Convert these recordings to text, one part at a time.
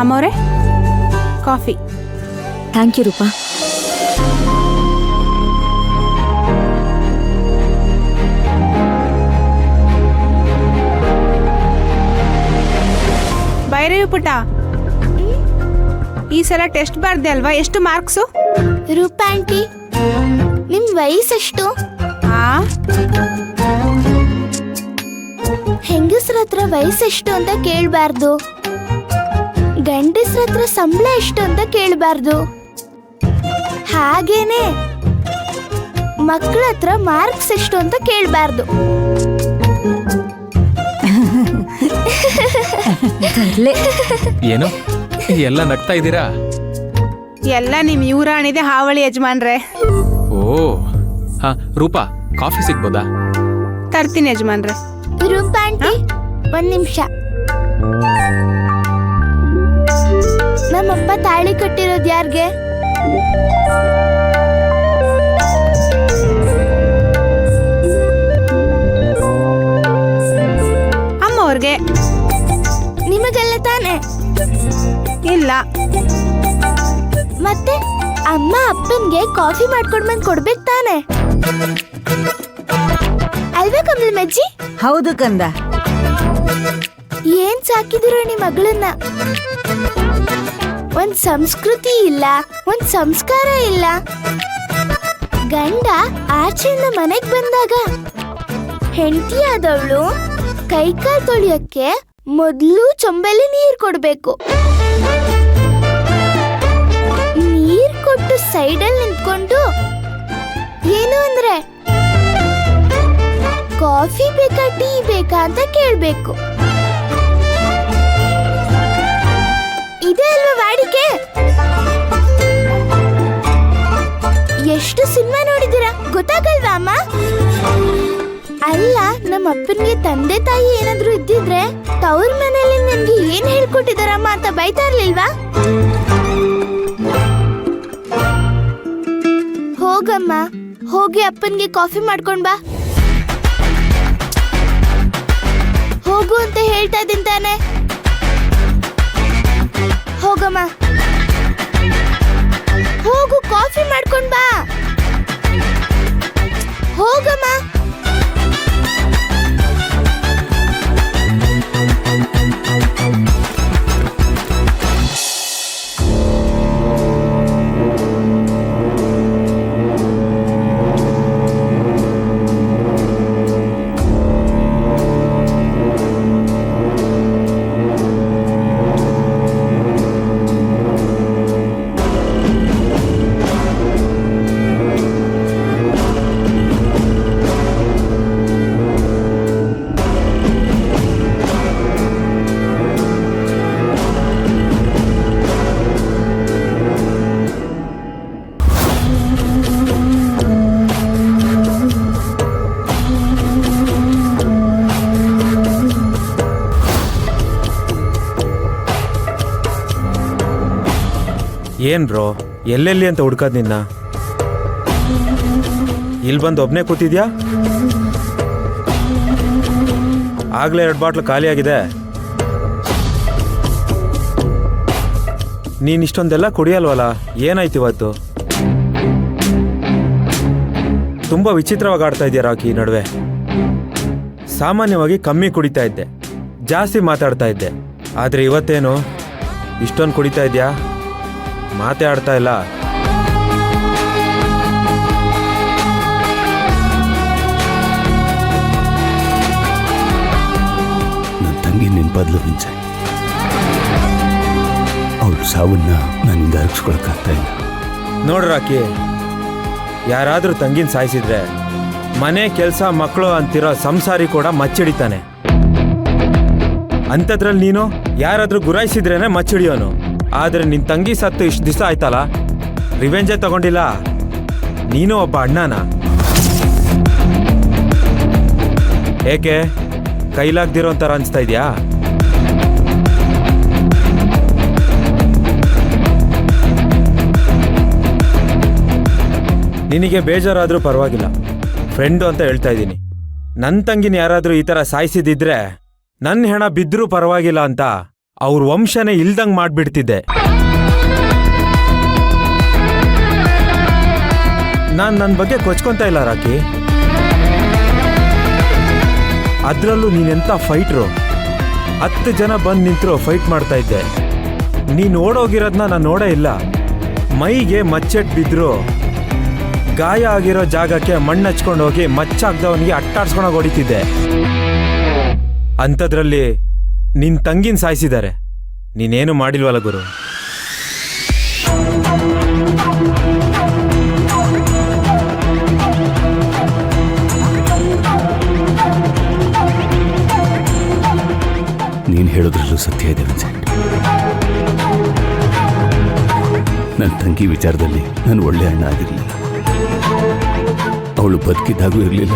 ಅಮ್ಮವ್ರೆ coffee. Thank you Rupa. Bhairavi ಪುಟ್ಟ, ಈ ಸಲ ಟೆಸ್ಟ್ ಬರ್ದೆ ಅಲ್ವಾ? ಎಷ್ಟು ಮಾರ್ಕ್ಸು? ರೂಪಾ ಆಂಟಿ, ನಿಮ್ ವಯಸ್ಸೆಷ್ಟು? ಹೆಂಗಸ್ರ ಹತ್ರ ವಯಸ್ಸೆಷ್ಟು ಅಂತ ಕೇಳಬಾರ್ದು, ಗಂಡಸ್ರ ಹತ್ರ ಸಂಬಳ ಎಷ್ಟು ಅಂತ ಕೇಳಬಾರ್ದು. ಹಾಗೇನೆ ಮಕ್ಕಳ ಹತ್ರ ಮಾರ್ಕ್ಸ್ ಎಷ್ಟು ಅಂತ ಕೇಳಬಾರ್ದು. ಏನು ಎಲ್ಲ ನಗ್ತಾ ಇದ್ದೀರಾ? ಎಲ್ಲ ನಿಮ್ ಯುವರಾಣಿದೆ ಹಾವಳಿ ಯಜಮಾನ್ರೆ. ಓ ಹಾ, ರೂಪಾ ಕಾಫಿ ಸಿಗ್ಬೋದಾ? ತರ್ತೀನಿ ಯಜಮಾನ್ರೆ. ರೂಪಾ ಆಂಟಿ, ಒಂದ್ ನಿಮಿಷ. ನಮ್ಮಪ್ಪ ತಾಳಿ ಕಟ್ಟಿರೋದು ಯಾರ್ಗೆ? ಅಮ್ಮವ್ರಿಗೆ. ನಿಮಗೆಲ್ಲ ತಾನೆ? ಇಲ್ಲ. ಮತ್ತೆ ಅಮ್ಮ ಅಪ್ಪನ್ಗೆ ಕಾಫಿ ಮಾಡ್ಕೊಂಡ್ ಬಂದ್ ಕೊಡ್ಬೇಕು ತಾನೆ? ಅಲ್ವಾ ಕಮಲ್ ಮಜ್ಜಿ? ಹೌದು ಕಂದ. ಏನ್ ಸಾಕಿದಿರೋ ನಿಮ್ ಮಗಳನ್ನ? ಒಂದ್ ಸಂಸ್ಕೃತಿ ಇಲ್ಲ, ಒಂದ್ ಸಂಸ್ಕಾರ ಇಲ್ಲ. ಗಂಡ ಆಚೆಯಿಂದ ಮನೆಗ್ ಬಂದಾಗ ಹೆಂಡತಿ ಆದವಳು ಕೈಕಾಲ್ ತೊಳಿಯಕ್ಕೆ ಮೊದ್ಲು ಚೊಂಬೆಲಿ ನೀರ್ ಕೊಡ್ಬೇಕು. ನೀರ್ ಕೊಟ್ಟು ಸೈಡಲ್ಲಿ ನಿಂತ್ಕೊಂಡು ಏನು ಅಂದ್ರೆ ಕಾಫಿ ಬೇಕಾ ಟೀ ಬೇಕಾ ಅಂತ ಕೇಳ್ಬೇಕು. ಇದೇ ಅಲ್ವಾ ವಾಡಿಕೆ? ಎಷ್ಟು ಸಿನಿಮಾ ನೋಡಿದ್ದೀರಾ ಗೊತ್ತಾಗಲ್ವಾ ಅಮ್ಮ? ಅಲ್ಲ, ನಮ್ಮ ಅಪ್ಪನಿಗೆ ತಂದೆ ತಾಯಿ ಏನಾದ್ರೂ ಇದ್ದಿದ್ರೆ ತವ್ರ ಮನೇಲಿ ನನ್ಗೆ ಏನ್ ಹೇಳ್ಕೊಟ್ಟಿದಾರಮ್ಮ ಅಂತ ಬೈತಾ ಇರ್ಲಿಲ್ವಾ? ಹೋಗಮ್ಮ, ಹೋಗಿ ಅಪ್ಪನ್ಗೆ ಕಾಫಿ ಮಾಡ್ಕೊಂಡ್ ಬಾ. ಹೋಗು ಅಂತ ಹೇಳ್ತಾ ಇದ್ದೀನಿ ತಾನೆ. ಹೋಗಮ್ಮ, ಹೋಗು ಕಾಫಿ ಮಾಡ್ಕೊಂಡ್ ಬಾ. ಹೋಗಮ್ಮ. ಏನ್ ಬ್ರೋ, ಎಲ್ಲೆಲ್ಲಿ ಅಂತ ಹುಡ್ಕದ್ ನಿನ್ನ? ಇಲ್ಲಿ ಬಂದು ಒಬ್ನೇ ಕೂತಿದ್ಯಾ? ಆಗ್ಲೇ 2 ಬಾಟ್ಲು ಖಾಲಿ ಆಗಿದೆ. ನೀನ್ ಇಷ್ಟೊಂದೆಲ್ಲ ಕುಡಿಯಲ್ವಲ್ಲ, ಏನಾಯ್ತು ಇವತ್ತು? ತುಂಬಾ ವಿಚಿತ್ರವಾಗಿ ಆಡ್ತಾ ಇದೆಯಾ ರಾಕಿ ಈ ನಡುವೆ. ಸಾಮಾನ್ಯವಾಗಿ ಕಮ್ಮಿ ಕುಡಿತಾ ಇದ್ದೆ, ಜಾಸ್ತಿ ಮಾತಾಡ್ತಾ ಇದ್ದೆ. ಆದ್ರೆ ಇವತ್ತೇನು ಇಷ್ಟೊಂದು ಕುಡಿತಾ ಇದ್ಯಾ? ಮಾತೇ ಆಡ್ತಾ ಇಲ್ಲ. ನನ್ನ ತಂಗಿ ನಿನ್ ಬದಲು ಮುಂಚೆ ಅವಳ ಸಾವನ್ನ ನನ್ನಿಂದ ಅರಗಿಸ್ಕೊಳಕ್ಕಾಗ್ತಾ ಇಲ್ಲ. ನೋಡ್ರ ರಾಕಿ, ಯಾರಾದ್ರೂ ತಂಗಿನ ಸಾಯಿಸಿದ್ರೆ ಮನೆ ಕೆಲಸ ಮಕ್ಕಳು ಅಂತಿರೋ ಸಂಸಾರಿ ಕೂಡ ಮಚ್ಚಿಡಿತಾನೆ. ಅಂಥದ್ರಲ್ಲಿ ನೀನು ಯಾರಾದ್ರೂ ಗುರಾಯಿಸಿದ್ರೇನೆ ಮಚ್ಚಿಡಿಯೋನು. ಆದ್ರೆ ನಿನ್ ತಂಗಿ ಸತ್ತು ಇಷ್ಟು ದಿವಸ ಆಯ್ತಲ್ಲ, ರಿವೆಂಜೇ ತಗೊಂಡಿಲ್ಲ. ನೀನು ಒಬ್ಬ ಅಣ್ಣನ. ಏಕೆ ಕೈಲಾಗ್ದಿರೋ ಅಂತಾರ ಅನ್ಸ್ತಾ ಇದ್ಯಾ? ನಿನಗೆ ಬೇಜಾರಾದ್ರೂ ಪರವಾಗಿಲ್ಲ, ಫ್ರೆಂಡು ಅಂತ ಹೇಳ್ತಾ ಇದ್ದೀನಿ. ನನ್ನ ತಂಗಿನ ಯಾರಾದ್ರೂ ಈ ಥರ ಸಾಯಿಸಿದಿದ್ರೆ ನನ್ನ ಹೆಣ ಬಿದ್ದರೂ ಪರವಾಗಿಲ್ಲ ಅಂತ ಅವ್ರ ವಂಶನೇ ಇಲ್ದಂಗ್ ಮಾಡ್ಬಿಡ್ತಿದ್ದೆ. ನಾನ್ ನನ್ನ ಬಗ್ಗೆ ಕೊಚ್ಕೊಂತ ಇಲ್ಲ ರಾಕಿ. ಅದ್ರಲ್ಲೂ ನೀನೆಂತ ಫೈಟ್ರು. 10 ಜನ ಬಂದು ನಿಂತರು ಫೈಟ್ ಮಾಡ್ತಾ ಇದ್ದೆ. ನೀನ್ ಓಡೋಗಿರೋದನ್ನ ನಾನು ನೋಡೇ ಇಲ್ಲ. ಮೈಗೆ ಮಚ್ಚೆಟ್ ಬಿದ್ರು ಗಾಯ ಆಗಿರೋ ಜಾಗಕ್ಕೆ ಮಣ್ಣು ಹಚ್ಕೊಂಡು ಹೋಗಿ ಮಚ್ಚಾಗ್ದವನಿಗೆ ಅಟ್ಟಾಡ್ಸ್ಕೊಂಡೋಗಿ ಹೊಡಿತಿದ್ದೆ. ಅಂಥದ್ರಲ್ಲಿ ನಿನ್ ತಂಗಿನ ಸಾಯಿಸಿದ್ದಾರೆ. ನೀನೇನು ಮಾಡಿಲ್ವಲ್ಲ ಗುರು. ನೀನು ಹೇಳೋದ್ರಲ್ಲೂ ಸತ್ಯ ಇದೆ ವಿನ್ಸೆಂಟ್. ನನ್ನ ತಂಗಿ ವಿಚಾರದಲ್ಲಿ ನಾನು ಒಳ್ಳೆ ಅಣ್ಣ ಆಗಿರಲಿಲ್ಲ. ಅವಳು ಬದುಕಿದ್ದಾಗೂ ಇರಲಿಲ್ಲ,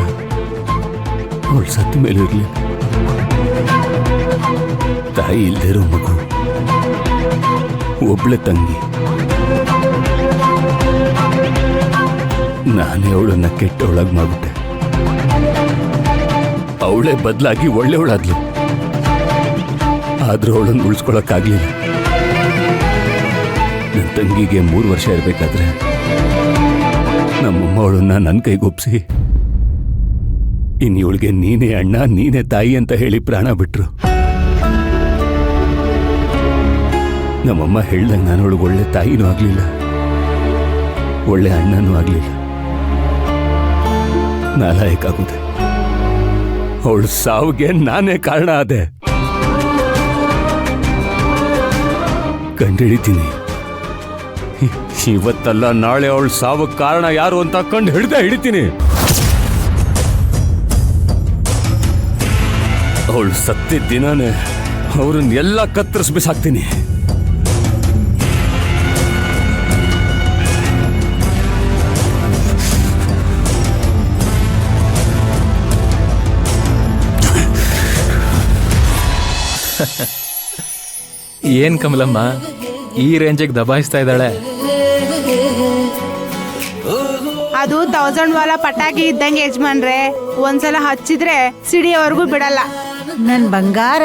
ಅವಳು ಸತ್ತ ಮೇಲೂ ಇರಲಿಲ್ಲ. ತಾಯಿ ಇಲ್ಲದೆ ಇರೋ ಮಗು, ಒಬ್ಳೆ ತಂಗಿ. ನಾನೇ ಅವಳನ್ನ ಕೆಟ್ಟವಳಾಗಿ ಮಾಡ್ಬಿಟ್ಟೆ. ಅವಳೇ ಬದಲಾಗಿ ಒಳ್ಳೆಯವಳಾದ್ಲು. ಆದ್ರೂ ಅವಳನ್ನು ಉಳಿಸ್ಕೊಳಕ್ಕಾಗ್ಲಿಲ್ಲ. ನನ್ನ ತಂಗಿಗೆ 3 ವರ್ಷ ಇರಬೇಕಾದ್ರೆ ನಮ್ಮಮ್ಮ ಅವಳನ್ನ ನನ್ನ ಕೈಗೊಪ್ಸಿ ಇವಳಿಗೆ ನೀನೇ ಅಣ್ಣ, ನೀನೇ ತಾಯಿ ಅಂತ ಹೇಳಿ ಪ್ರಾಣ ಬಿಟ್ರು. ನಮ್ಮಮ್ಮ ಹೇಳ್ದಂಗೆ ನಾನು ಅವಳಿಗೆ ಒಳ್ಳೆ ತಾಯಿನೂ ಆಗ್ಲಿಲ್ಲ, ಒಳ್ಳೆ ಅಣ್ಣನೂ ಆಗ್ಲಿಲ್ಲ. ನಾಲಾಯಕ ಆಗುದೆ. ಅವಳ ಸಾವಿಗೆ ನಾನೇ ಕಾರಣ ಆದೆ. ಕಂಡುಹಿಡಿತೀನಿ. ಇವತ್ತಲ್ಲ ನಾಳೆ ಅವಳ ಸಾವಕ್ಕೆ ಕಾರಣ ಯಾರು ಅಂತ ಕಂಡು ಹಿಡಿತೀನಿ. ಅವಳು ಸತ್ತಿದ್ದ ದಿನಾನೇ ಅವ್ರನ್ನೆಲ್ಲ ಕತ್ತರಿಸಿ ಬಿಸಾಕ್ತೀನಿ. ಏನ್ ಕಮಲಮ್ಮ ಈ ರೇಂಜಿಗೆ ದಬಾಯಿಸ್ತಾ ಇದ್ದಾಳೆ? ಅದು 1000 ವಾಲ ಪಟಾಕಿ ಇದ್ದಂಗೆ ಯಜಮಾನ್ರೆ. ಒಂದ್ಸಲ ಹಚ್ಚಿದ್ರೆ ಸಿಡಿಯೋವರೆಗೂ ಬಿಡಲ್ಲ. ನನ್ ಬಂಗಾರ.